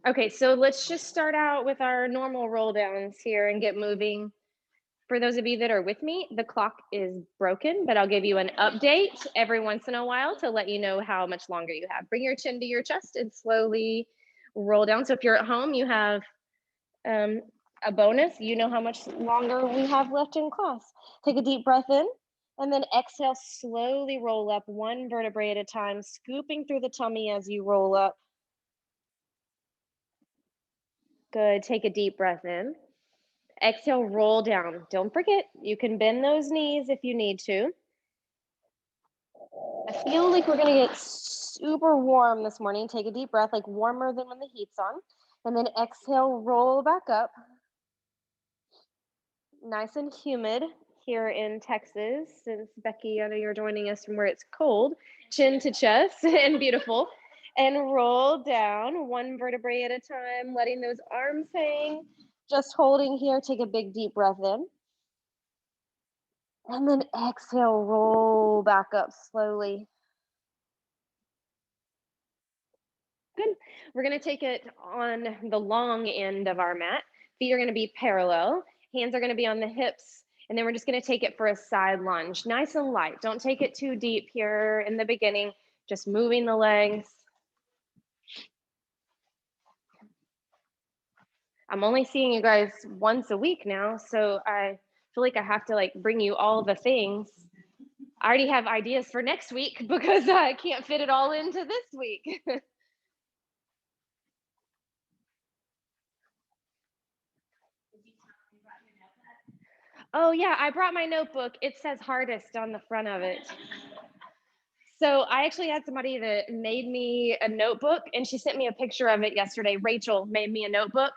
Okay, so let's just start out with our normal roll downs here and get moving. For those of you that are with me, the clock is broken, but I'll give you an update every once in a while to let you know how much longer you have. Bring your chin to your chest and slowly roll down. So if you're at home, you have um, a bonus. You know how much longer we have left in class. Take a deep breath in and then exhale, slowly roll up one vertebrae at a time, scooping through the tummy as you roll up. Good. Take a deep breath in. Exhale, roll down. Don't forget, you can bend those knees if you need to. I feel like we're gonna get super warm this morning. Take a deep breath, like warmer than when the heat's on. And then exhale, roll back up. Nice and humid here in Texas, since Becky, I know you're joining us from where it's cold. Chin to chest and beautiful. And roll down one vertebrae at a time, letting those arms hang. Just holding here. Take a big deep breath in. And then exhale, roll back up slowly. Good. We're going to take it on the long end of our mat. Feet are going to be parallel. Hands are going to be on the hips. And then we're just going to take it for a side lunge. Nice and light. Don't take it too deep here in the beginning. Just moving the legs. I'm only seeing you guys once a week now, so I feel like I have to bring you all the things. I already have ideas for next week because I can't fit it all into this week. Oh yeah, I brought my notebook. It says hardest on the front of it. So I actually had somebody that made me a notebook and she sent me a picture of it yesterday. Rachel made me a notebook.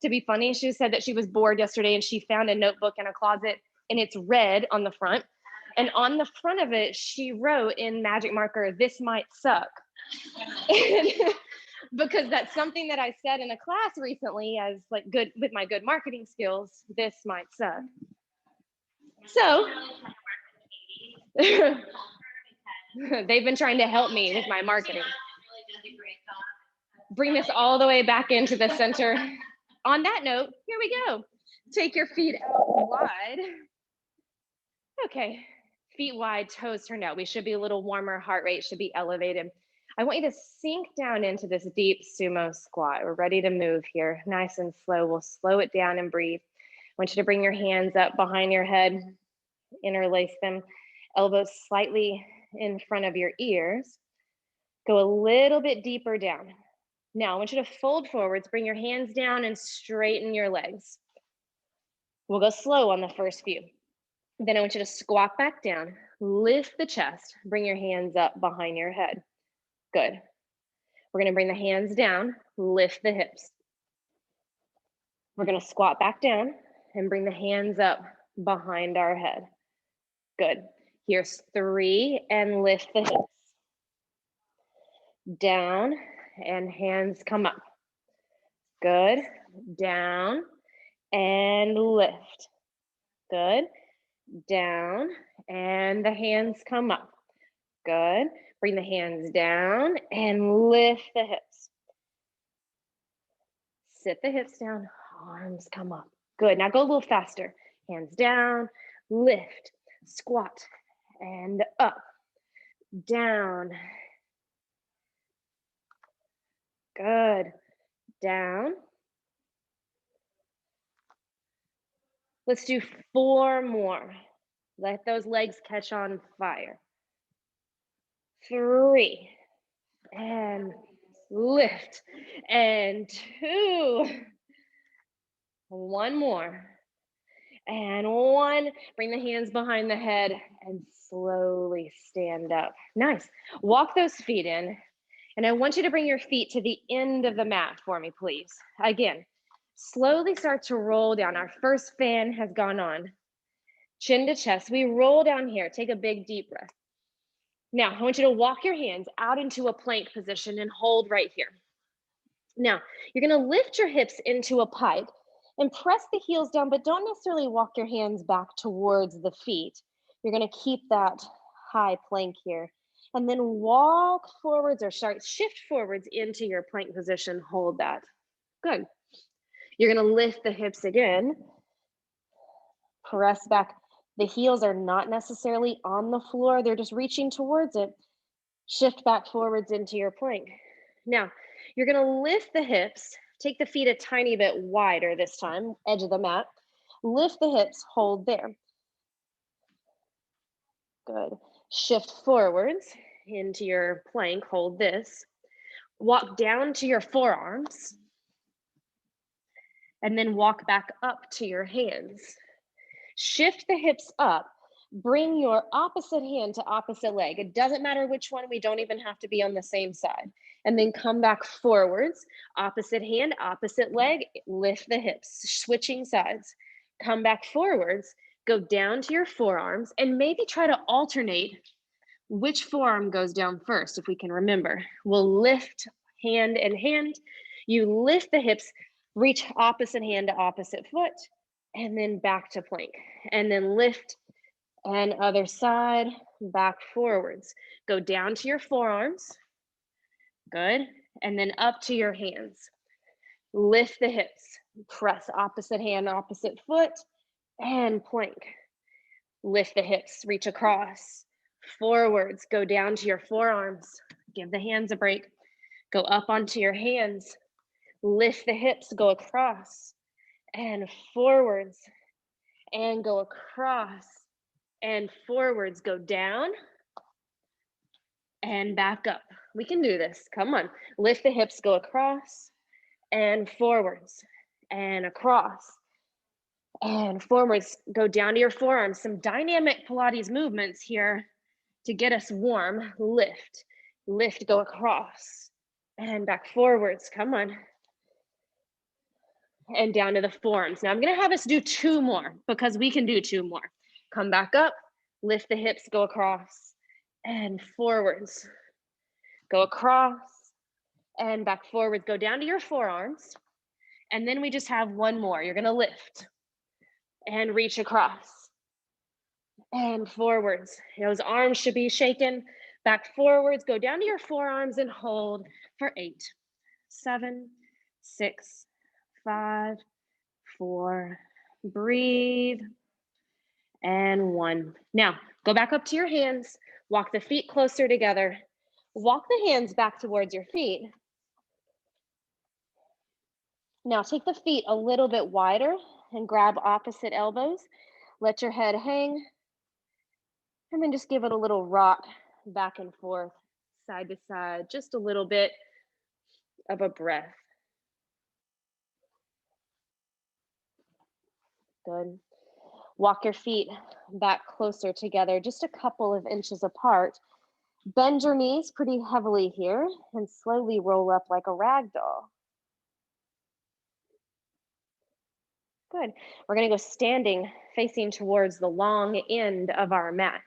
To be funny, she said that she was bored yesterday and she found a notebook in a closet and it's red on the front. And on the front of it, she wrote in magic marker, "This might suck." Because that's something that I said in a class recently as good with my good marketing skills, this might suck. So they've been trying to help me with my marketing. Bring this all the way back into the center. On that note, here we go. Take your feet out wide. Okay, feet wide, toes turned out. We should be a little warmer, heart rate should be elevated. I want you to sink down into this deep sumo squat. We're ready to move here, nice and slow. We'll slow it down and breathe. I want you to bring your hands up behind your head, interlace them, elbows slightly in front of your ears. Go a little bit deeper down. Now, I want you to fold forwards, bring your hands down and straighten your legs. We'll go slow on the first few. Then I want you to squat back down, lift the chest, bring your hands up behind your head. Good. We're gonna bring the hands down, lift the hips. We're gonna squat back down and bring the hands up behind our head. Good. Here's 3 and lift the hips. Down and hands come up. Good. Down and lift. Good. Down and the hands come up. Good. Bring the hands down and lift the hips. Sit the hips down, arms come up. Good. Now go a little faster. Hands down, lift, squat, and up, down. Good. Down. Let's do 4 more. Let those legs catch on fire. 3 and lift, and 2. 1 more. And 1. Bring the hands behind the head and slowly stand up. Nice. Walk those feet in. And I want you to bring your feet to the end of the mat for me, please. Again, slowly start to roll down. Our first fan has gone on. Chin to chest. We roll down here. Take a big deep breath. Now, I want you to walk your hands out into a plank position and hold right here. Now, you're going to lift your hips into a pike and press the heels down, but don't necessarily walk your hands back towards the feet. You're going to keep that high plank here. And then walk forwards or shift forwards into your plank position. Hold that. Good. You're gonna lift the hips again, press back. The heels are not necessarily on the floor, they're just reaching towards it. Shift back forwards into your plank. Now, you're gonna lift the hips, take the feet a tiny bit wider this time, edge of the mat. Lift the hips, hold there. Good. Shift forwards into your plank, hold this. Walk down to your forearms, and then walk back up to your hands. Shift the hips up. Bring your opposite hand to opposite leg. It doesn't matter which one, we don't even have to be on the same side. And then come back forwards, opposite hand, opposite leg, lift the hips, switching sides. Come back forwards, go down to your forearms, and maybe try to alternate which forearm goes down first, if we can remember. We'll lift hand and hand. You lift the hips, reach opposite hand to opposite foot, and then back to plank. And then lift and other side, back forwards. Go down to your forearms. Good. And then up to your hands. Lift the hips. Press opposite hand, opposite foot, and plank. Lift the hips, reach across. Forwards, go down to your forearms. Give the hands a break. Go up onto your hands. Lift the hips, go across. And forwards. And go across. And forwards, go down and back up. We can do this. Come on. Lift the hips, go across and forwards and across and forwards. Go down to your forearms. Some dynamic Pilates movements here to get us warm. Lift, lift, go across and back forwards. Come on. And down to the forearms. Now I'm going to have us do 2 more because we can do 2 more. Come back up, lift the hips, go across and forwards. Go across and back forwards. Go down to your forearms. And then we just have 1 more. You're going to lift and reach across and forwards. Those arms should be shaken. Back forwards. Go down to your forearms and hold for 8, 7, 6, 5, 4. Breathe. And 1. Now, go back up to your hands. Walk the feet closer together. Walk the hands back towards your feet. Now, take the feet a little bit wider and grab opposite elbows. Let your head hang. And then just give it a little rock back and forth, side to side, just a little bit of a breath. Good. Walk your feet back closer together, just a couple of inches apart. Bend your knees pretty heavily here and slowly roll up like a rag doll. Good. We're going to go standing, facing towards the long end of our mat.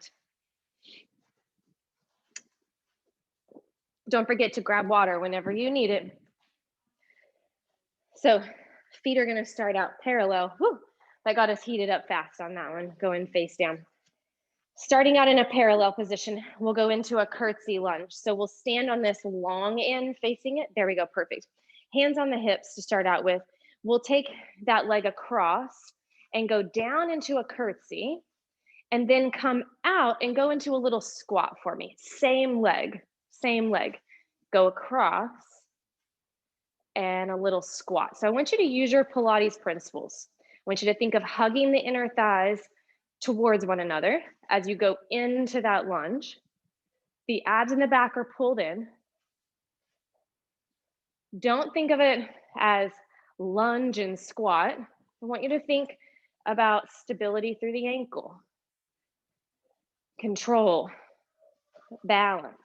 Don't forget to grab water whenever you need it. So feet are going to start out parallel. Whew, that got us heated up fast on that one, going face down. Starting out in a parallel position, we'll go into a curtsy lunge. So we'll stand on this long end facing it. There we go, perfect. Hands on the hips to start out with. We'll take that leg across and go down into a curtsy and then come out and go into a little squat for me. Same leg. Go across and a little squat. So I want you to use your Pilates principles. I want you to think of hugging the inner thighs towards one another as you go into that lunge. The abs in the back are pulled in. Don't think of it as lunge and squat. I want you to think about stability through the ankle, control, balance.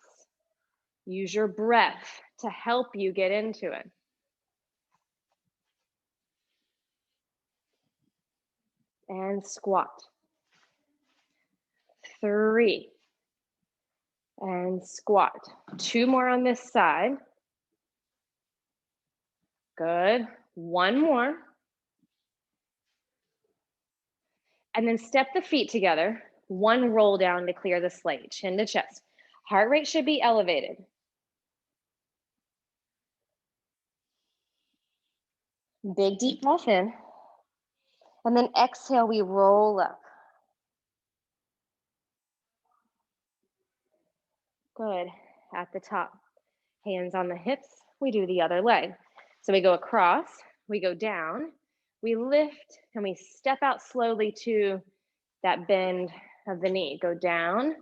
Use your breath to help you get into it. And squat. 3. And squat. 2 more on this side. Good. 1 more. And then step the feet together. 1 roll down to clear the slate, chin to chest. Heart rate should be elevated. Big deep breath in. And then exhale, we roll up. Good. At the top. Hands on the hips. We do the other leg. So we go across, we go down, we lift, and we step out slowly to that bend of the knee. Go down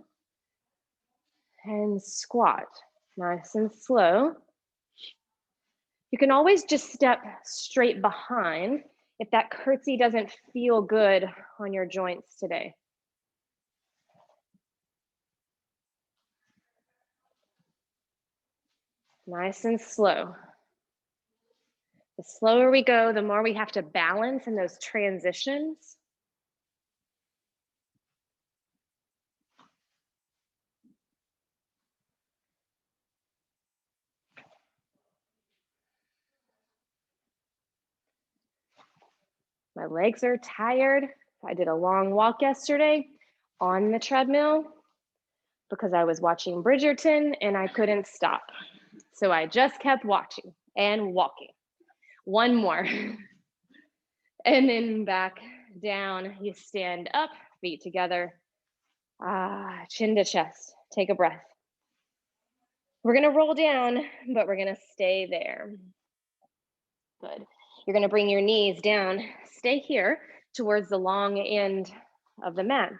and squat. Nice and slow. You can always just step straight behind if that curtsy doesn't feel good on your joints today. Nice and slow. The slower we go, the more we have to balance in those transitions. My legs are tired. I did a long walk yesterday on the treadmill because I was watching Bridgerton and I couldn't stop. So I just kept watching and walking. One more. And then back down. You stand up, feet together, chin to chest. Take a breath. We're going to roll down, but we're going to stay there. Good. You're going to bring your knees down. Stay here towards the long end of the mat.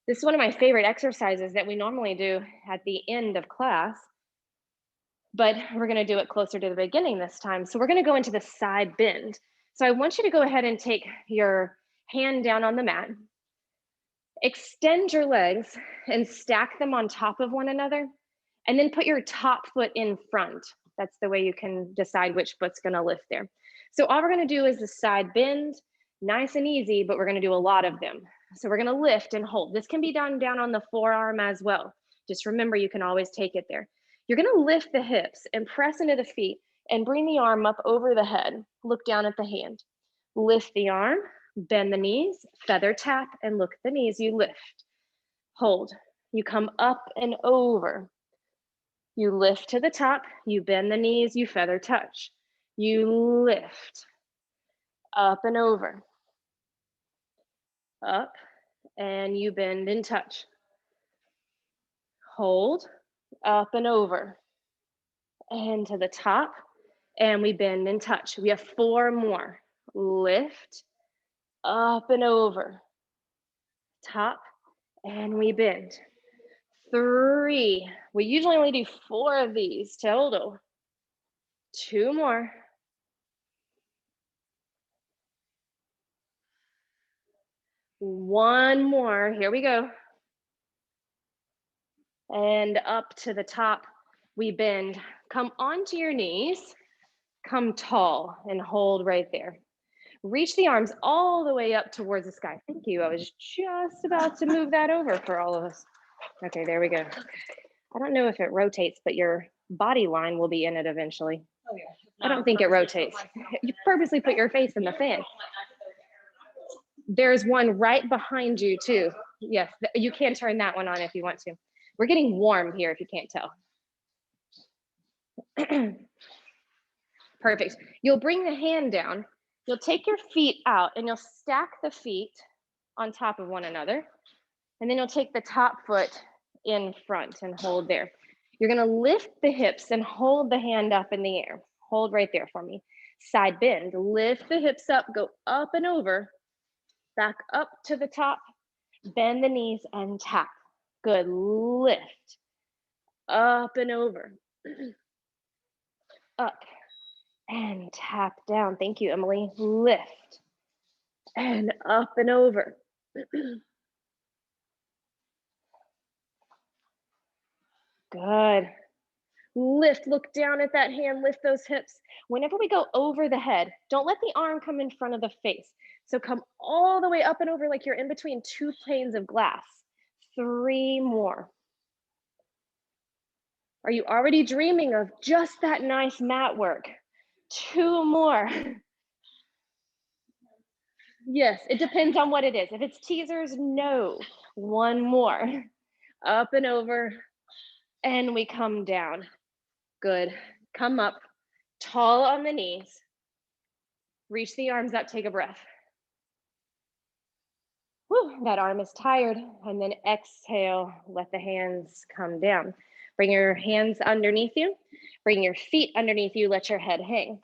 This is one of my favorite exercises that we normally do at the end of class, but we're going to do it closer to the beginning this time. So we're going to go into the side bend. So I want you to go ahead and take your hand down on the mat, extend your legs and stack them on top of one another, and then put your top foot in front. That's the way you can decide which foot's going to lift there. So all we're going to do is the side bend, nice and easy, but we're going to do a lot of them. So we're going to lift and hold. This can be done down on the forearm as well. Just remember, you can always take it there. You're going to lift the hips and press into the feet and bring the arm up over the head. Look down at the hand. Lift the arm, bend the knees, feather tap, and look at the knees. You lift, hold. You come up and over. You lift to the top, you bend the knees, you feather touch. You lift, up and over. Up, and you bend and touch. Hold, up and over. And to the top, and we bend and touch. We have 4 more. Lift, up and over. Top, and we bend. 3. We usually only do 4 of these total. 2 more. 1 more. Here we go. And up to the top, we bend. Come onto your knees, come tall and hold right there. Reach the arms all the way up towards the sky. Thank you. I was just about to move that over for all of us. Okay, there we go. I don't know if it rotates, but your body line will be in it eventually. Oh, yeah. I don't think it rotates. You purposely put your face in the fan. There's one right behind you too. Yes, you can turn that one on if you want to. We're getting warm here if you can't tell. Perfect. You'll bring the hand down. You'll take your feet out and you'll stack the feet on top of one another. And then you'll take the top foot in front and hold there. You're going to lift the hips and hold the hand up in the air. Hold right there for me. Side bend. Lift the hips up, go up and over. Back up to the top. Bend the knees and tap. Good. Lift. Up and over. Up. And tap down. Thank you, Emily. Lift. And up and over. Good. Lift, look down at that hand, lift those hips. Whenever we go over the head, don't let the arm come in front of the face. So come all the way up and over like you're in between 2 panes of glass. 3 more. Are you already dreaming of just that nice mat work? 2 more. Yes, it depends on what it is. If it's teasers, no. 1 more. Up and over, and we come down. Good. Come up, tall on the knees. Reach the arms up, take a breath. Whew, that arm is tired. And then exhale, let the hands come down. Bring your hands underneath you. Bring your feet underneath you, let your head hang.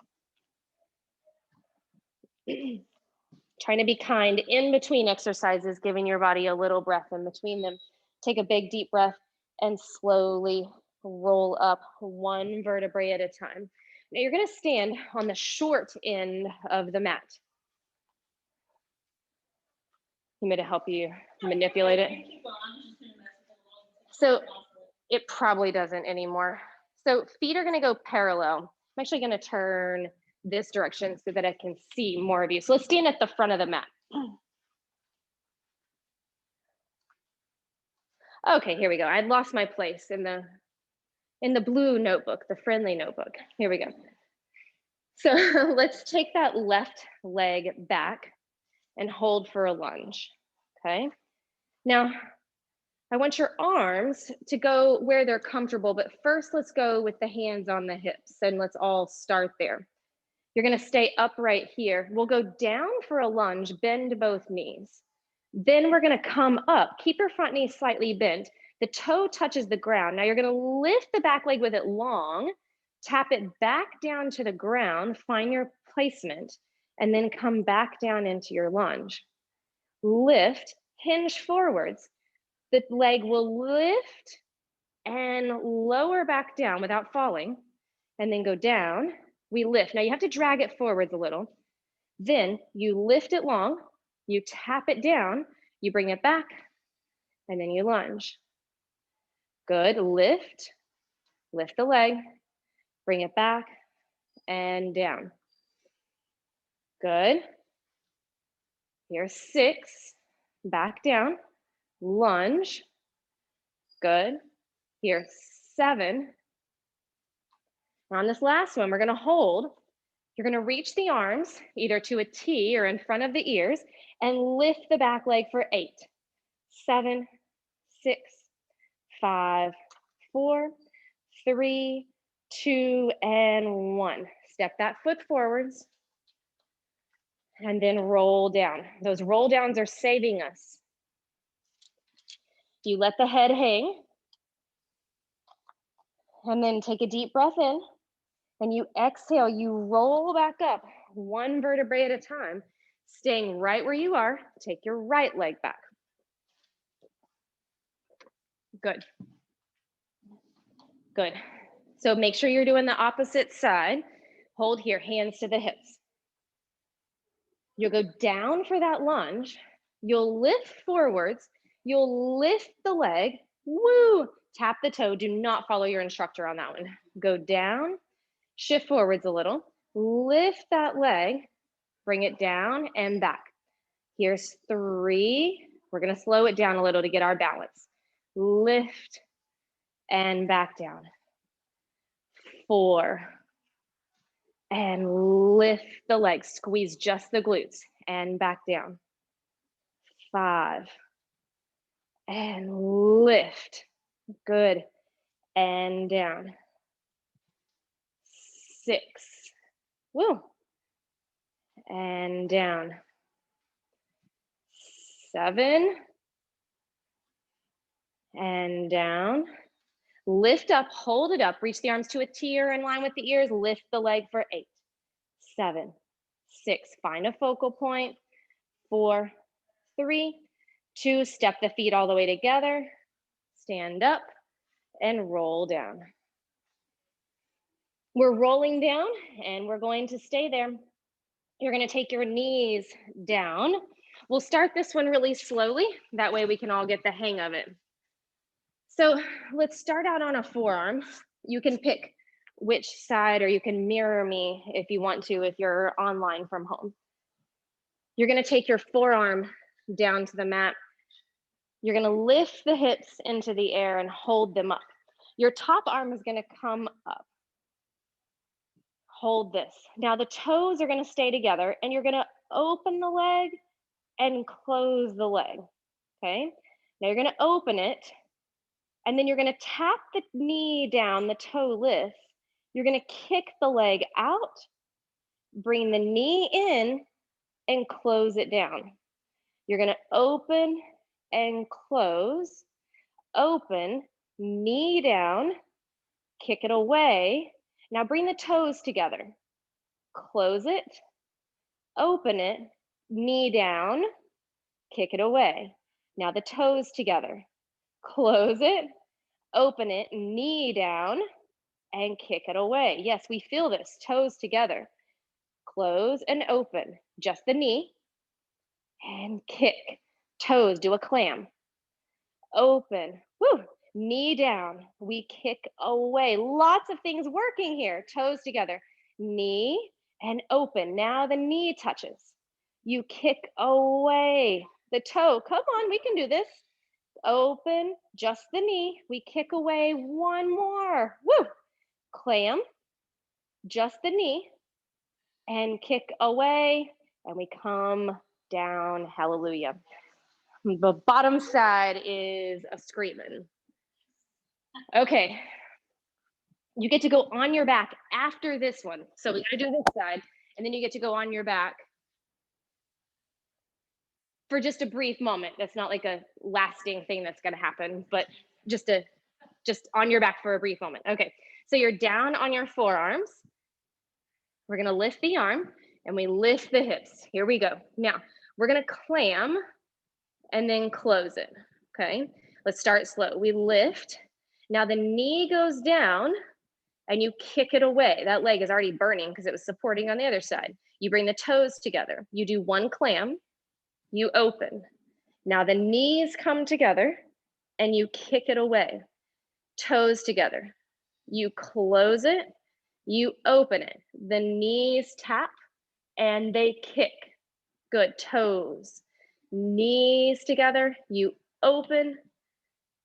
Trying to be kind in between exercises, giving your body a little breath in between them. Take a big deep breath and slowly roll up one vertebrae at a time. Now you're gonna stand on the short end of the mat. You made to help you manipulate it. So it probably doesn't anymore. So feet are gonna go parallel. I'm actually gonna turn this direction so that I can see more of you. So let's stand at the front of the mat. Okay, here we go. I'd lost my place in the blue notebook, the friendly notebook. Here we go. So let's take that left leg back and hold for a lunge, okay? Now, I want your arms to go where they're comfortable, but first let's go with the hands on the hips and let's all start there. You're gonna stay upright here. We'll go down for a lunge, bend both knees. Then we're gonna come up, keep your front knee slightly bent. The toe touches the ground. Now you're gonna lift the back leg with it long, tap it back down to the ground, find your placement, and then come back down into your lunge. Lift, hinge forwards. The leg will lift and lower back down without falling, and then go down. We lift. Now you have to drag it forwards a little. Then you lift it long, you tap it down, you bring it back, and then you lunge. Good, lift the leg, bring it back and down. Good. Here's 6, back down, lunge. Good. Here's 7. On this last one, we're gonna hold. You're gonna reach the arms either to a T or in front of the ears and lift the back leg for 8, 7, 6, 5, 4, 3, 2, and 1. Step that foot forwards and then roll down. Those roll downs are saving us. You let the head hang and then take a deep breath in and you exhale, you roll back up one vertebrae at a time, staying right where you are. Take your right leg back. Good. Good. So make sure you're doing the opposite side. Hold here, hands to the hips. You'll go down for that lunge. You'll lift forwards. You'll lift the leg. Woo! Tap the toe. Do not follow your instructor on that one. Go down, shift forwards a little. Lift that leg. Bring it down and back. Here's 3. We're going to slow it down a little to get our balance. Lift and back down. 4. And lift the legs. Squeeze just the glutes and back down. 5. And lift. Good. And down. 6. Woo. And down. 7. And down. Lift up, hold it up, reach the arms to a T or in line with the ears, lift the leg for 8, 7, 6, find a focal point, 4, 3, 2, step the feet all the way together, stand up and roll down. We're rolling down and we're going to stay there. You're gonna take your knees down. We'll start this one really slowly, that way we can all get the hang of it. So let's start out on a forearm. You can pick which side or you can mirror me if you want to, if you're online from home. You're gonna take your forearm down to the mat. You're gonna lift the hips into the air and hold them up. Your top arm is gonna come up. Hold this. Now the toes are gonna stay together and you're gonna open the leg and close the leg, okay? Now you're gonna open it and then you're gonna tap the knee down, the toe lifts. You're gonna kick the leg out Bring the knee in and close it down. You're gonna open and close, open, knee down, kick it away. Now bring the toes together. Close it, open it, knee down, kick it away. Now the toes together. Close it, open it, knee down, and kick it away. Yes, we feel this, toes together. Close and open, just the knee, and kick. Toes, do a clam. Open, woo, knee down. We kick away. Lots of things working here. Toes together, knee and open. Now the knee touches. You kick away the toe. Come on, we can do this. Open, just the knee. We kick away one more. Woo, clam, just the knee, and kick away. And we come down. Hallelujah. The bottom side is a screaming. Okay. You get to go on your back after this one. So we gotta do this side, and then you get to go on your back for just a brief moment. That's not like a lasting thing that's gonna happen, but just on your back for a brief moment. Okay, so you're down on your forearms. We're gonna lift the arm and we lift the hips. Here we go. Now, we're gonna clam and then close it, okay? Let's start slow. We lift. Now the knee goes down and you kick it away. That leg is already burning because it was supporting on the other side. You bring the toes together. You do one clam, you open. Now the knees come together and you kick it away. Toes together. You close it, you open it. The knees tap and they kick. Good, toes. Knees together, you open.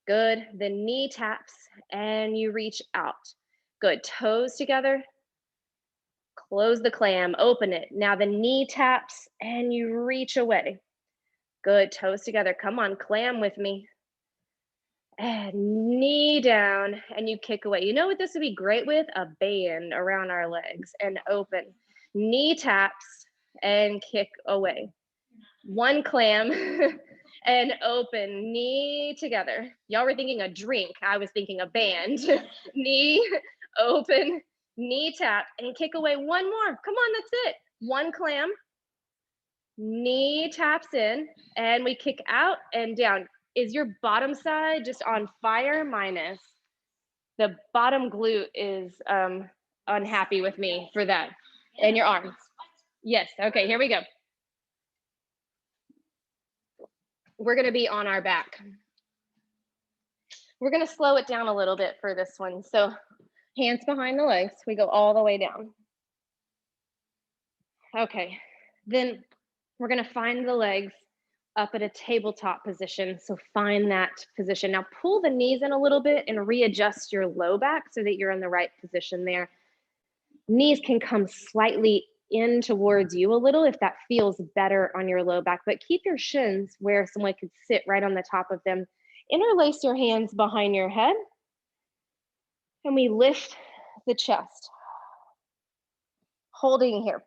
Good, the knee taps and you reach out. Good, toes together. Close the clam, open it. Now the knee taps and you reach away. Good, toes together. Come on, clam with me. And knee down and you kick away. You know what this would be great with? A band around our legs and open. Knee taps and kick away. One clam and open, knee together. Y'all were thinking a drink. I was thinking a band. Knee, open, knee tap, and kick away one more. Come on, that's it. One clam, knee taps in, and we kick out and down. Is your bottom side just on fire? Minus. The bottom glute is unhappy with me for that. And your arms. Yes, okay, here we go. We're gonna be on our back. We're gonna slow it down a little bit for this one. So hands behind the legs, we go all the way down. Okay, then we're gonna find the legs up at a tabletop position. So find that position. Now pull the knees in a little bit and readjust your low back so that you're in the right position there. Knees can come slightly in towards you a little if that feels better on your low back, but keep your shins where someone could sit right on the top of them. Interlace your hands behind your head and we lift the chest. Holding here.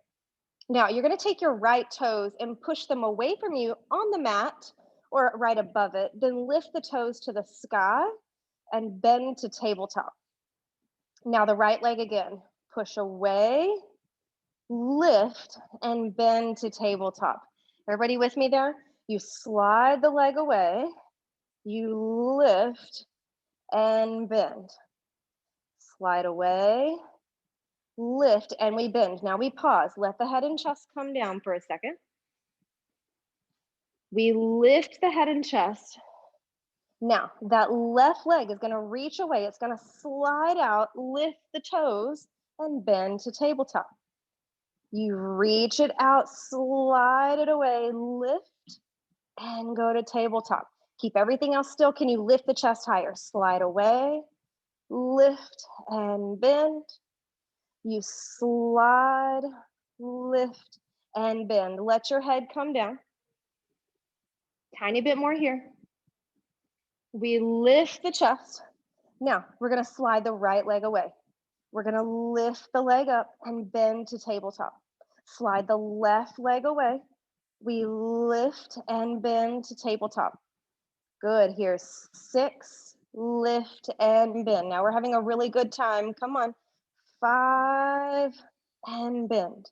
Now you're gonna take your right toes and push them away from you on the mat or right above it, then lift the toes to the sky and bend to tabletop. Now the right leg again, push away, lift and bend to tabletop. Everybody with me there? You slide the leg away, you lift and bend. Slide away, lift, and we bend. Now we pause. Let the head and chest come down for a second. We lift the head and chest. Now that left leg is going to reach away. It's going to slide out, lift the toes, and bend to tabletop. You reach it out, slide it away, lift, and go to tabletop. Keep everything else still. Can you lift the chest higher? Slide away, lift, and bend. You slide, lift, and bend. Let your head come down. Tiny bit more here. We lift the chest. Now, we're gonna slide the right leg away. We're gonna lift the leg up and bend to tabletop. Slide the left leg away. We lift and bend to tabletop. Good, here, 6, lift and bend. Now we're having a really good time, come on. 5, and bend.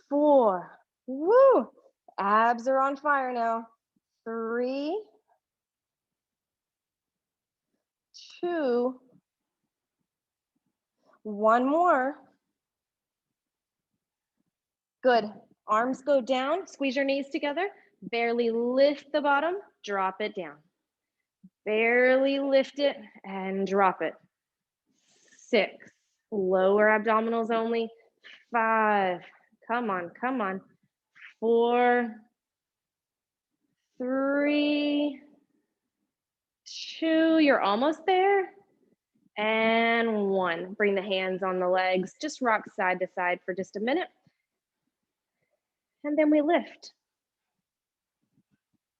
4, woo, abs are on fire now. 3, 2, 1 more. Good, arms go down, squeeze your knees together, barely lift the bottom, drop it down. Barely lift it and drop it. 6, lower abdominals only. 5, come on, come on. 4, 3, 2, you're almost there. And 1, bring the hands on the legs, just rock side to side for just a minute. And then we lift.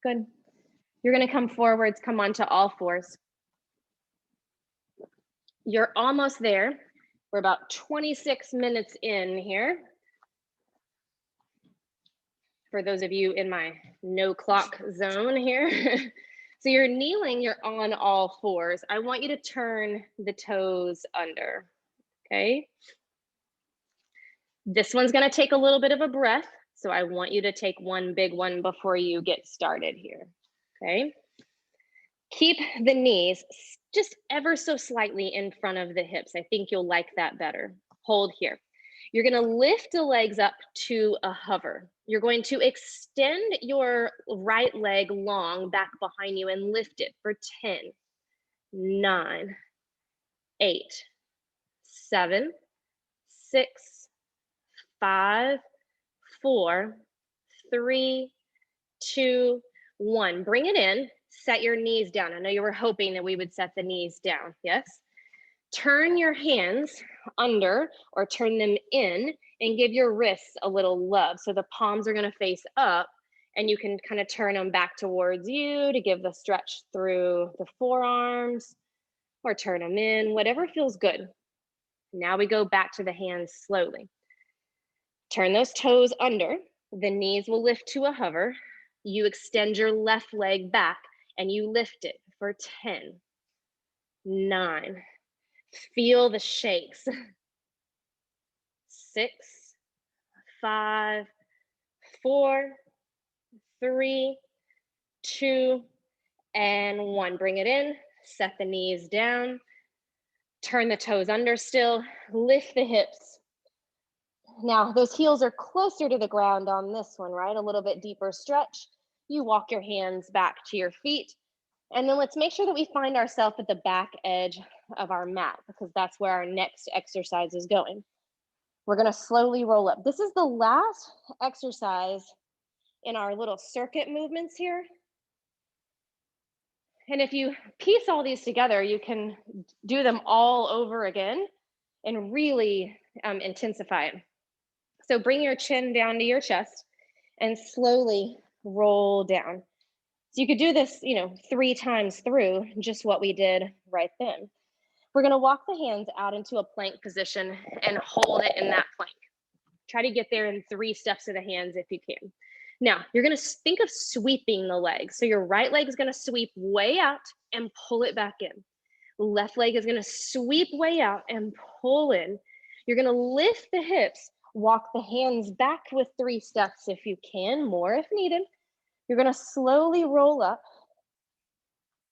Good. You're gonna come forwards, come onto all fours. You're almost there. We're about 26 minutes in here. For those of you in my no clock zone here. So you're kneeling, you're on all fours. I want you to turn the toes under, okay? This one's gonna take a little bit of a breath. So I want you to take one big one before you get started here, okay? Keep the knees just ever so slightly in front of the hips. I think you'll like that better. Hold here. You're gonna lift the legs up to a hover. You're going to extend your right leg long back behind you and lift it for 10, 9, 8, 7, 6, 5, 4, 3, 2, 1. Bring it in, set your knees down. I know you were hoping that we would set the knees down, yes? Turn your hands under or turn them in and give your wrists a little love. So the palms are gonna face up and you can kind of turn them back towards you to give the stretch through the forearms or turn them in, whatever feels good. Now we go back to the hands slowly. Turn those toes under, the knees will lift to a hover. You extend your left leg back and you lift it for 10, 9, feel the shakes. 6, 5, 4, 3, 2, and 1. Bring it in, set the knees down, turn the toes under still, lift the hips. Now, those heels are closer to the ground on this one, right? A little bit deeper stretch. You walk your hands back to your feet. And then let's make sure that we find ourselves at the back edge of our mat because that's where our next exercise is going. We're gonna slowly roll up. This is the last exercise in our little circuit movements here. And if you piece all these together, you can do them all over again and really intensify it. So bring your chin down to your chest and slowly roll down. So you could do this, 3 times through just what we did right then. We're gonna walk the hands out into a plank position and hold it in that plank. Try to get there in 3 steps of the hands if you can. Now, you're gonna think of sweeping the legs. So your right leg is gonna sweep way out and pull it back in. Left leg is gonna sweep way out and pull in. You're gonna lift the hips, walk the hands back with 3 steps if you can, more if needed. You're gonna slowly roll up.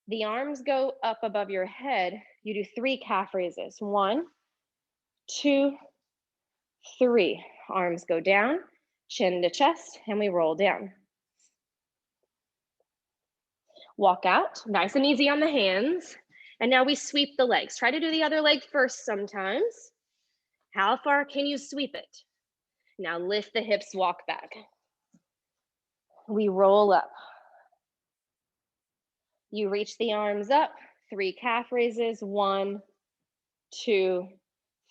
The arms go up above your head. You do 3 calf raises. 1, 2, 3. Arms go down, chin to chest, and we roll down. Walk out, nice and easy on the hands. And now we sweep the legs. Try to do the other leg first sometimes. How far can you sweep it? Now lift the hips, walk back. We roll up. You reach the arms up, 3 calf raises, 1, 2,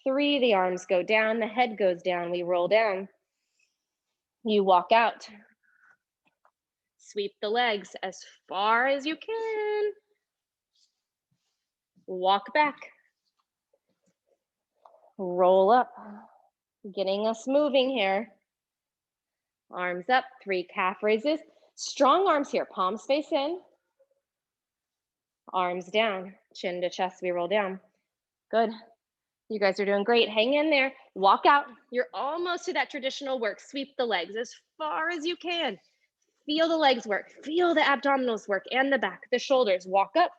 3. The arms go down, the head goes down, we roll down. You walk out. Sweep the legs as far as you can. Walk back. Roll up. Getting us moving here. Arms up, 3 calf raises. Strong arms here, palms face in. Arms down, chin to chest, we roll down. Good. You guys are doing great. Hang in there. Walk out. You're almost to that traditional work. Sweep the legs as far as you can. Feel the legs work. Feel the abdominals work and the back, the shoulders. Walk up.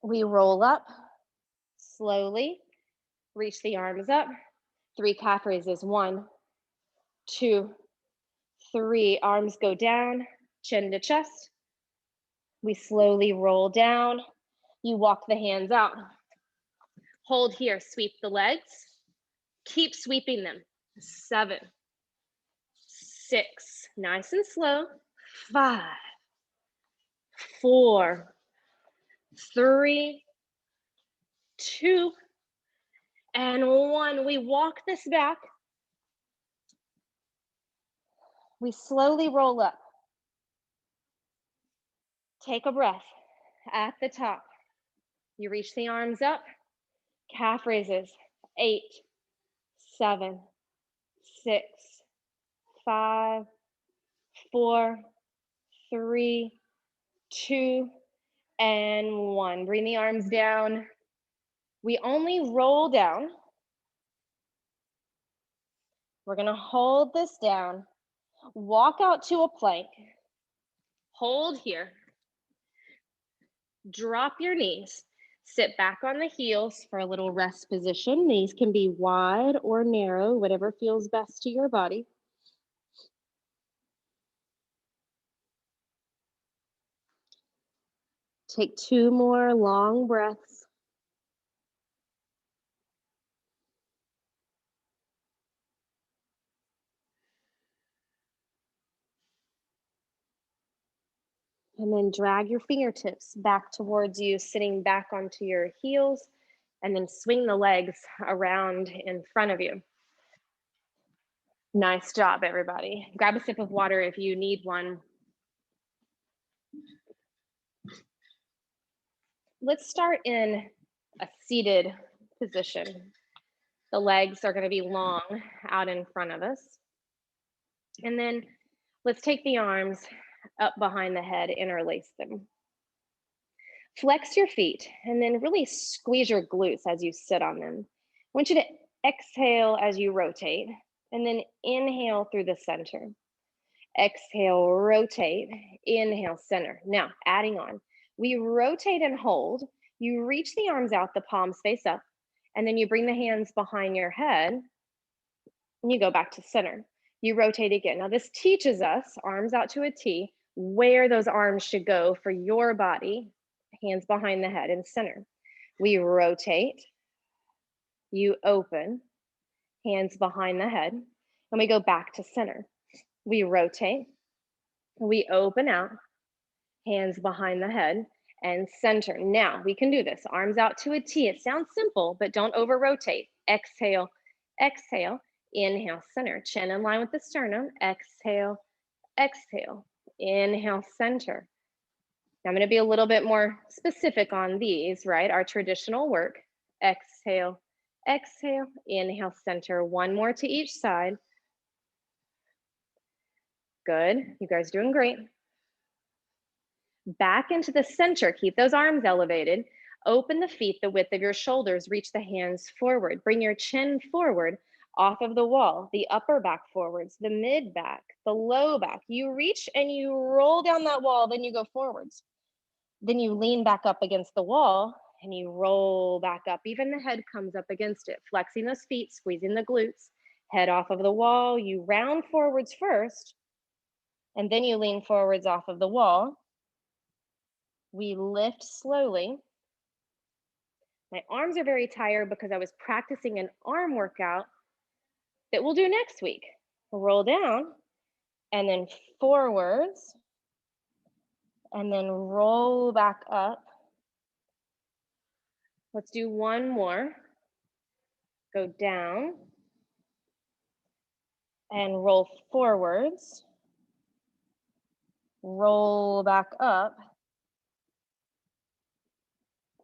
We roll up slowly. Reach the arms up. 3 calf raises. 1, 2, 3. Arms go down, chin to chest. We slowly roll down. You walk the hands out. Hold here, sweep the legs. Keep sweeping them. 7, 6, nice and slow. 5, 4, 3, 2, and 1. We walk this back. We slowly roll up. Take a breath at the top. You reach the arms up, calf raises. 8, 7, 6, 5, 4, 3, 2, and 1. Bring the arms down. We only roll down. We're gonna hold this down. Walk out to a plank. Hold here. Drop your knees. Sit back on the heels for a little rest position. Knees can be wide or narrow, whatever feels best to your body. Take 2 more long breaths. And then drag your fingertips back towards you, sitting back onto your heels, and then swing the legs around in front of you. Nice job, everybody. Grab a sip of water if you need one. Let's start in a seated position. The legs are going to be long out in front of us. And then let's take the arms up behind the head, interlace them. Flex your feet and then really squeeze your glutes as you sit on them. I want you to exhale as you rotate and then inhale through the center. Exhale, rotate, inhale, center. Now, adding on, we rotate and hold. You reach the arms out, the palms face up, and then you bring the hands behind your head and you go back to center. You rotate again. Now, this teaches us, arms out to a T, where those arms should go for your body, hands behind the head and center. We rotate, you open, hands behind the head, and we go back to center. We rotate, we open out, hands behind the head, and center. Now we can do this. Arms out to a T. It sounds simple, but don't over rotate. Exhale, exhale, inhale, center. Chin in line with the sternum. Exhale, exhale, inhale, center. Now I'm going to be a little bit more specific on these, right? Our traditional work. Exhale, exhale, inhale, center. 1 more to each side. Good. You guys are doing great. Back into the center. Keep those arms elevated. Open the feet the width of your shoulders. Reach the hands forward. Bring your chin forward off of the wall. The upper back forwards, the mid back, the low back. You reach and you roll down that wall, then you go forwards. Then you lean back up against the wall and you roll back up. Even the head comes up against it. Flexing those feet, squeezing the glutes. Head off of the wall. You round forwards first, and then you lean forwards off of the wall. We lift slowly. My arms are very tired because I was practicing an arm workout that we'll do next week. Roll down and then forwards and then roll back up. Let's do 1 more. Go down and roll forwards. Roll back up.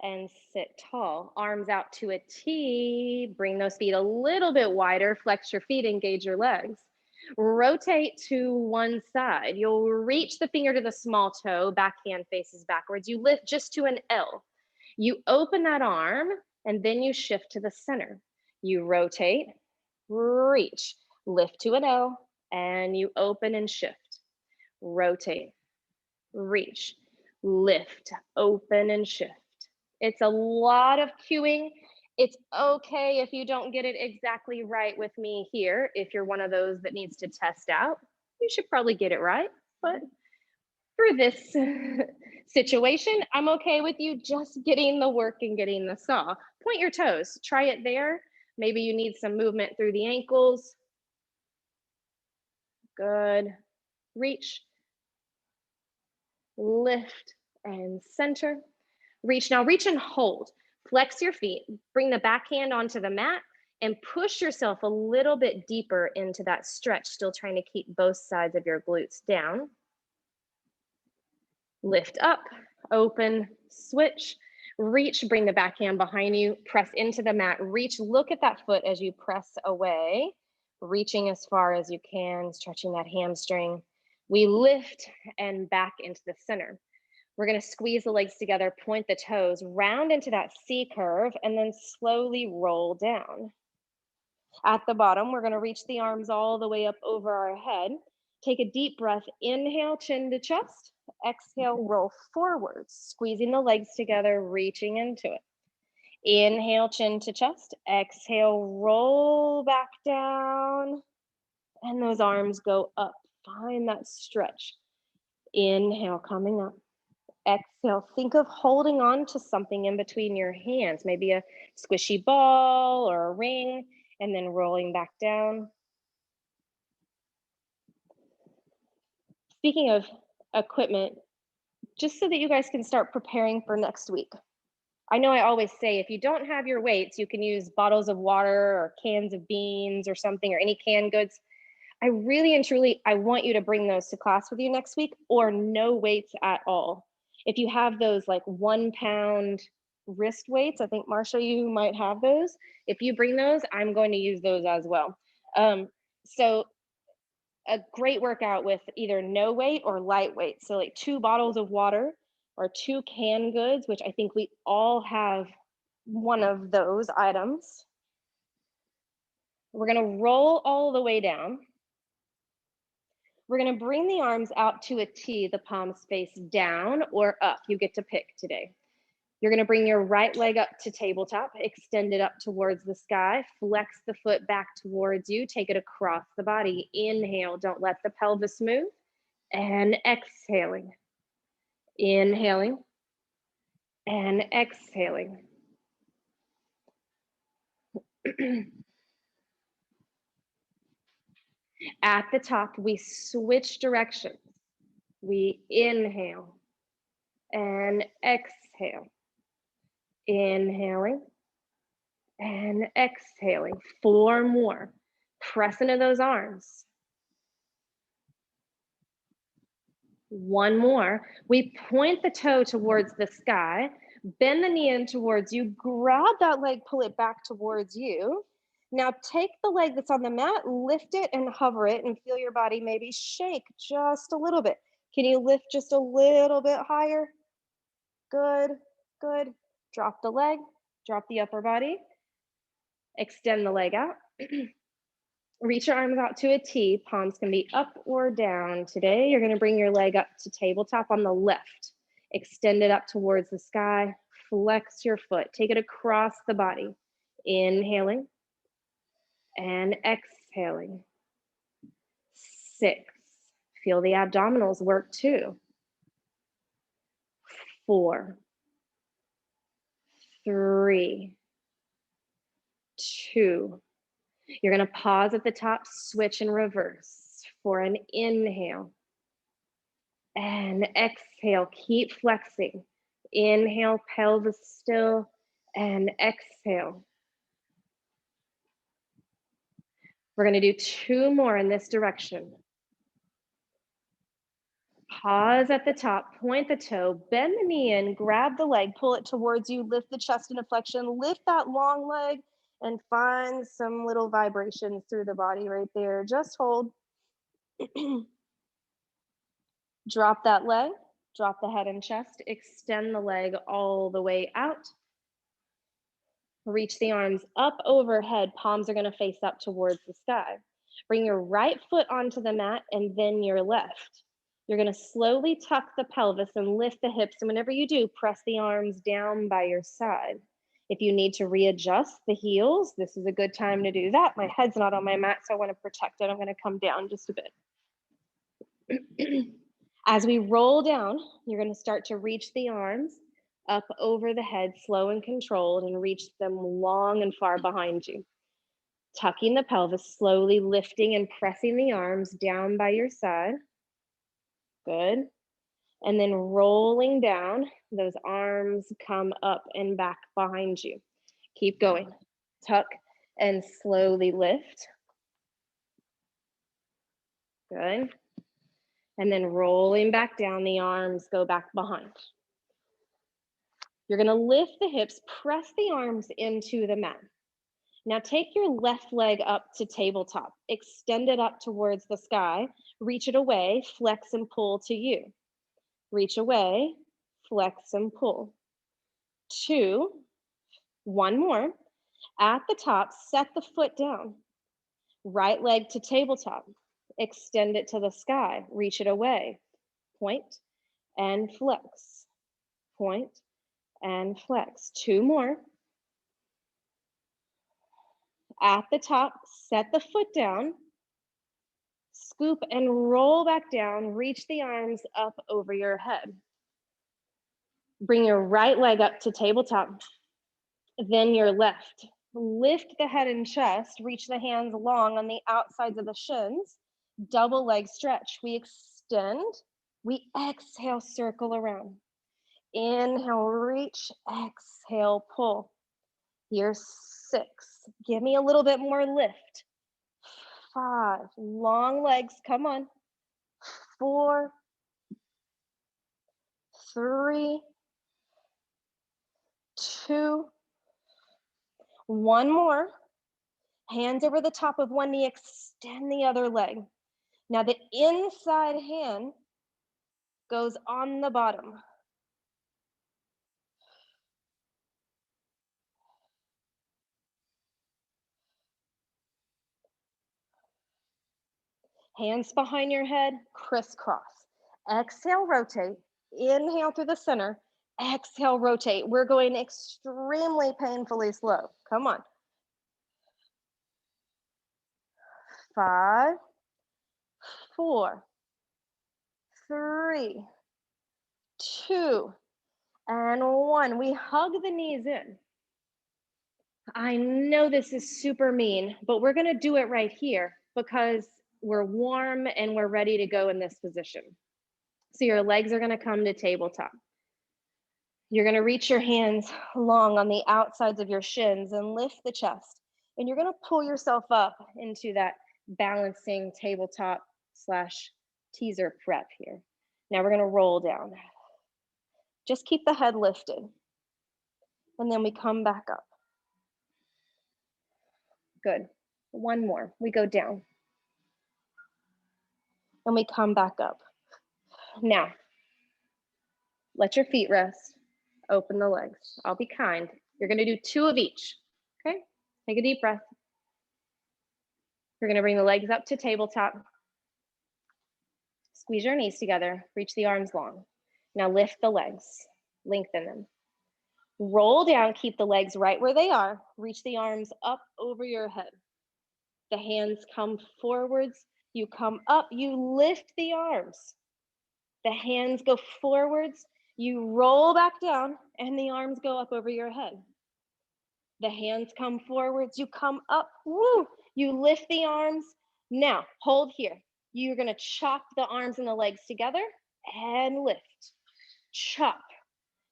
and sit tall. Arms out to a T. Bring those feet a little bit wider. Flex your feet, engage your legs. Rotate to one side. You'll reach the finger to the small toe, backhand faces backwards. You lift just to an L. You open that arm and then you shift to the center. You rotate, reach, lift to an L, and you open and shift. Rotate, reach, lift, open and shift. It's a lot of cueing. It's okay if you don't get it exactly right with me here. If you're one of those that needs to test out, you should probably get it right. But for this situation, I'm okay with you just getting the work and getting the saw. Point your toes, try it there. Maybe you need some movement through the ankles. Good. Reach, lift, and center. Reach. Now reach and hold. Flex your feet. Bring the backhand onto the mat and push yourself a little bit deeper into that stretch, still trying to keep both sides of your glutes down. Lift up, open, switch, reach, bring the backhand behind you, press into the mat, reach, look at that foot as you press away, reaching as far as you can, stretching that hamstring. We lift and back into the center. We're gonna squeeze the legs together, point the toes, round into that C curve, and then slowly roll down. At the bottom, we're gonna reach the arms all the way up over our head. Take a deep breath, inhale, chin to chest, exhale, roll forwards, squeezing the legs together, reaching into it. Inhale, chin to chest, exhale, roll back down, and those arms go up. Find that stretch. Inhale, coming up. Exhale, think of holding on to something in between your hands, maybe a squishy ball or a ring, and then rolling back down. Speaking of equipment, just so that you guys can start preparing for next week. I know I always say if you don't have your weights, you can use bottles of water or cans of beans or something or any canned goods. I really and truly, I want you to bring those to class with you next week or no weights at all. If you have those like 1 pound wrist weights, I think Marsha, you might have those. If you bring those, I'm going to use those as well. So a great workout with either no weight or lightweight. So like 2 bottles of water or 2 canned goods, which I think we all have one of those items. We're gonna roll all the way down. We're gonna bring the arms out to a T, the palms face down or up. You get to pick today. You're gonna bring your right leg up to tabletop, extend it up towards the sky, flex the foot back towards you, take it across the body. Inhale, don't let the pelvis move. And exhaling. Inhaling and exhaling. At the top, we switch directions. We inhale and exhale. Inhaling and exhaling. 4 more. Press into those arms. 1 more. We point the toe towards the sky, bend the knee in towards you, grab that leg, pull it back towards you. Now take the leg that's on the mat, lift it and hover it and feel your body maybe shake just a little bit. Can you lift just a little bit higher? Good, good. Drop the leg, drop the upper body, extend the leg out. Reach your arms out to a T. Palms can be up or down. Today, you're going to bring your leg up to tabletop on the left. Extend it up towards the sky. Flex your foot. Take it across the body. Inhaling and exhaling. 6. Feel the abdominals work too. 4, 3, 2. You're going to pause at the top, switch and reverse for an inhale. And exhale, keep flexing. Inhale, pelvis still, and exhale. We're gonna do 2 more in this direction. Pause at the top, point the toe, bend the knee in, grab the leg, pull it towards you, lift the chest into flexion, lift that long leg, and find some little vibrations through the body right there. Just hold. Drop that leg, drop the head and chest, extend the leg all the way out. Reach the arms up overhead, palms are gonna face up towards the sky. Bring your right foot onto the mat and then your left. You're gonna slowly tuck the pelvis and lift the hips. And whenever you do, press the arms down by your side. If you need to readjust the heels, this is a good time to do that. My head's not on my mat, so I wanna protect it. I'm gonna come down just a bit. As we roll down, you're gonna start to reach the arms up over the head, slow and controlled, and reach them long and far behind you. Tucking the pelvis, slowly lifting and pressing the arms down by your side. Good. And then rolling down, those arms come up and back behind you. Keep going. Tuck and slowly lift. Good. And then rolling back down, the arms go back behind. You're gonna lift the hips, press the arms into the mat. Now take your left leg up to tabletop, extend it up towards the sky, reach it away, flex and pull to you. Reach away, flex and pull. 2, 1 more. At the top, set the foot down. Right leg to tabletop, extend it to the sky, reach it away, point and flex, point and flex. 2 more. At the top, set the foot down, scoop and roll back down, reach the arms up over your head. Bring your right leg up to tabletop, then your left. Lift the head and chest, reach the hands long on the outsides of the shins, double leg stretch. We extend, we exhale, circle around. Inhale, reach, exhale, pull. Here's 6. Give me a little bit more lift. 5, long legs, come on. 4, 3, 2, 1 more. Hands over the top of one knee, extend the other leg. Now the inside hand goes on the bottom. Hands behind your head, crisscross. Exhale, rotate. Inhale through the center. Exhale, rotate. We're going extremely painfully slow. Come on. 5, 4, 3, 2, and 1. We hug the knees in. I know this is super mean, but we're gonna do it right here because we're warm and we're ready to go in this position. So your legs are gonna come to tabletop. You're gonna reach your hands long on the outsides of your shins and lift the chest. And you're gonna pull yourself up into that balancing tabletop / teaser prep here. Now we're gonna roll down. Just keep the head lifted. And then we come back up. Good. 1 more. We go down. And we come back up. Now, let your feet rest. Open the legs. I'll be kind. You're gonna do 2 of each, okay? Take a deep breath. You're gonna bring the legs up to tabletop. Squeeze your knees together, reach the arms long. Now lift the legs, lengthen them. Roll down, keep the legs right where they are. Reach the arms up over your head. The hands come forwards, you come up, you lift the arms. The hands go forwards, you roll back down, and the arms go up over your head. The hands come forwards, you come up, woo! You lift the arms. Now, hold here. You're gonna chop the arms and the legs together and lift. Chop.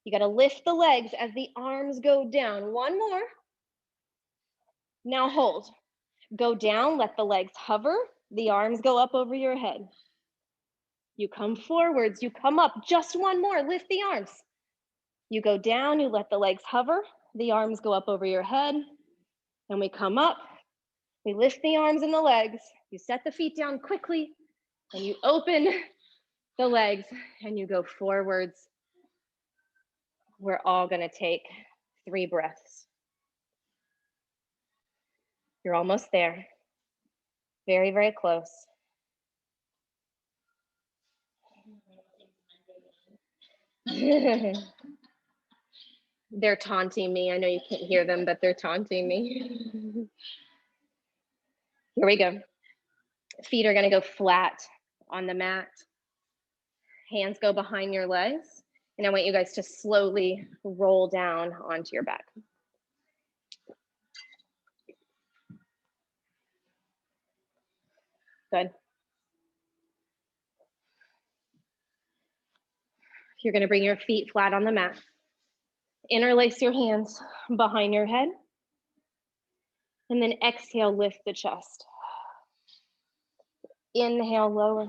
You gotta lift the legs as the arms go down. 1 more. Now hold. Go down, let the legs hover. The arms go up over your head. You come forwards, you come up, just one more, lift the arms. You go down, you let the legs hover, the arms go up over your head, and we come up, we lift the arms and the legs, you set the feet down quickly, and you open the legs, and you go forwards. We're all gonna take 3 breaths. You're almost there. Very, very close. They're taunting me. I know you can't hear them, but they're taunting me. Here we go. Feet are gonna go flat on the mat. Hands go behind your legs. And I want you guys to slowly roll down onto your back. Good. You're gonna bring your feet flat on the mat. Interlace your hands behind your head. And then exhale, lift the chest. Inhale, lower.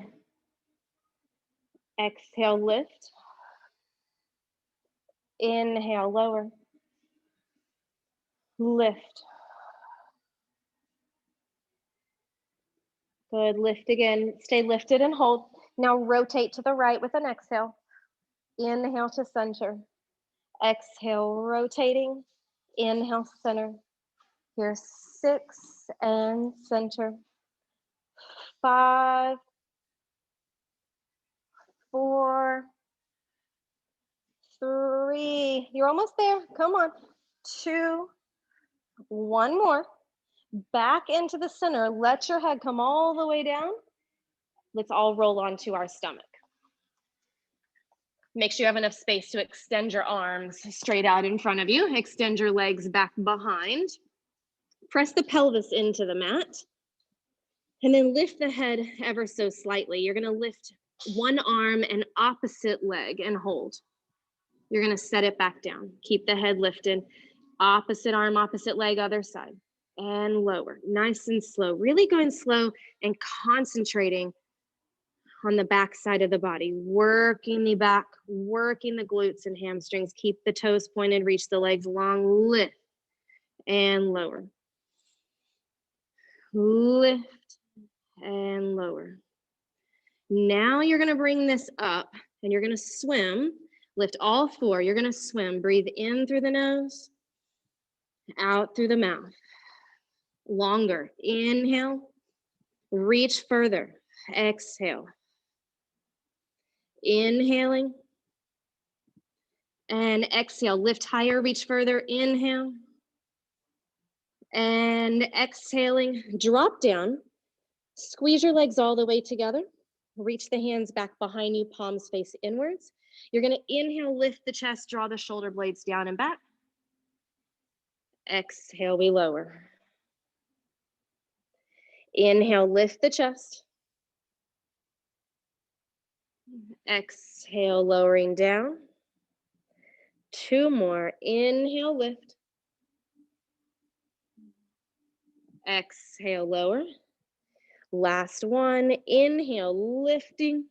Exhale, lift. Inhale, lower. Lift. Good, lift again. Stay lifted and hold. Now rotate to the right with an exhale. Inhale to center. Exhale, rotating. Inhale, center. Here, 6 and center. 5, 4, 3. You're almost there. Come on. 2, 1 more. Back into the center. Let your head come all the way down. Let's all roll onto our stomach. Make sure you have enough space to extend your arms straight out in front of you. Extend your legs back behind. Press the pelvis into the mat. And then lift the head ever so slightly. You're gonna lift one arm and opposite leg and hold. You're gonna set it back down. Keep the head lifted. Opposite arm, opposite leg, other side. And lower, nice and slow. Really going slow and concentrating on the back side of the body. Working the back, working the glutes and hamstrings. Keep the toes pointed, reach the legs long, lift and lower. Lift and lower. Now you're gonna bring this up and you're gonna swim. Lift all 4, you're gonna swim. Breathe in through the nose, out through the mouth. Longer, inhale, reach further, exhale. Inhaling and exhale, lift higher, reach further, inhale. And exhaling, drop down, squeeze your legs all the way together. Reach the hands back behind you, palms face inwards. You're gonna inhale, lift the chest, draw the shoulder blades down and back. Exhale, we lower. Inhale, lift the chest. Exhale, lowering down. 2 more, inhale, lift. Exhale, lower. Last one, inhale, lifting.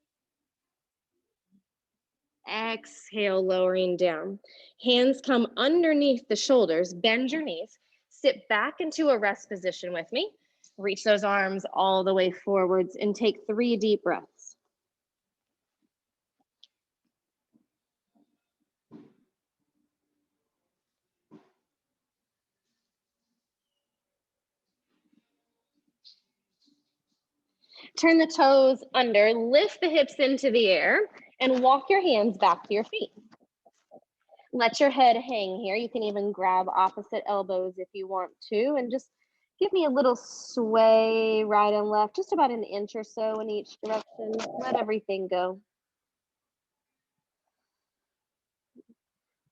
Exhale, lowering down. Hands come underneath the shoulders, bend your knees, sit back into a rest position with me. Reach those arms all the way forwards and take 3 deep breaths. Turn the toes under, lift the hips into the air, and walk your hands back to your feet. Let your head hang here. You can even grab opposite elbows if you want to, and just give me a little sway right and left, just about an inch or so in each direction. Let everything go.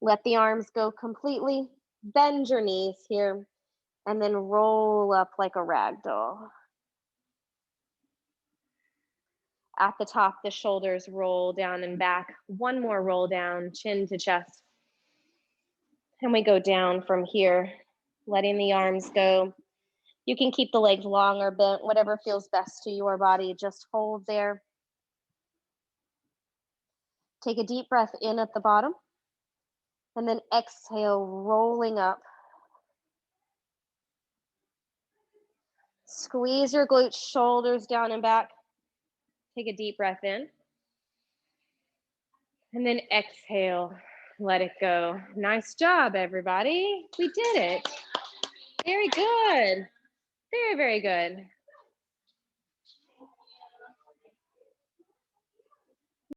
Let the arms go completely. Bend your knees here, and then roll up like a rag doll. At the top, the shoulders roll down and back. 1 more roll down, chin to chest. And we go down from here, letting the arms go. You can keep the legs long or bent, whatever feels best to your body. Just hold there. Take a deep breath in at the bottom, and then exhale, rolling up. Squeeze your glutes, shoulders down and back. Take a deep breath in. And then exhale, let it go. Nice job, everybody. We did it. Very good. Very, very good.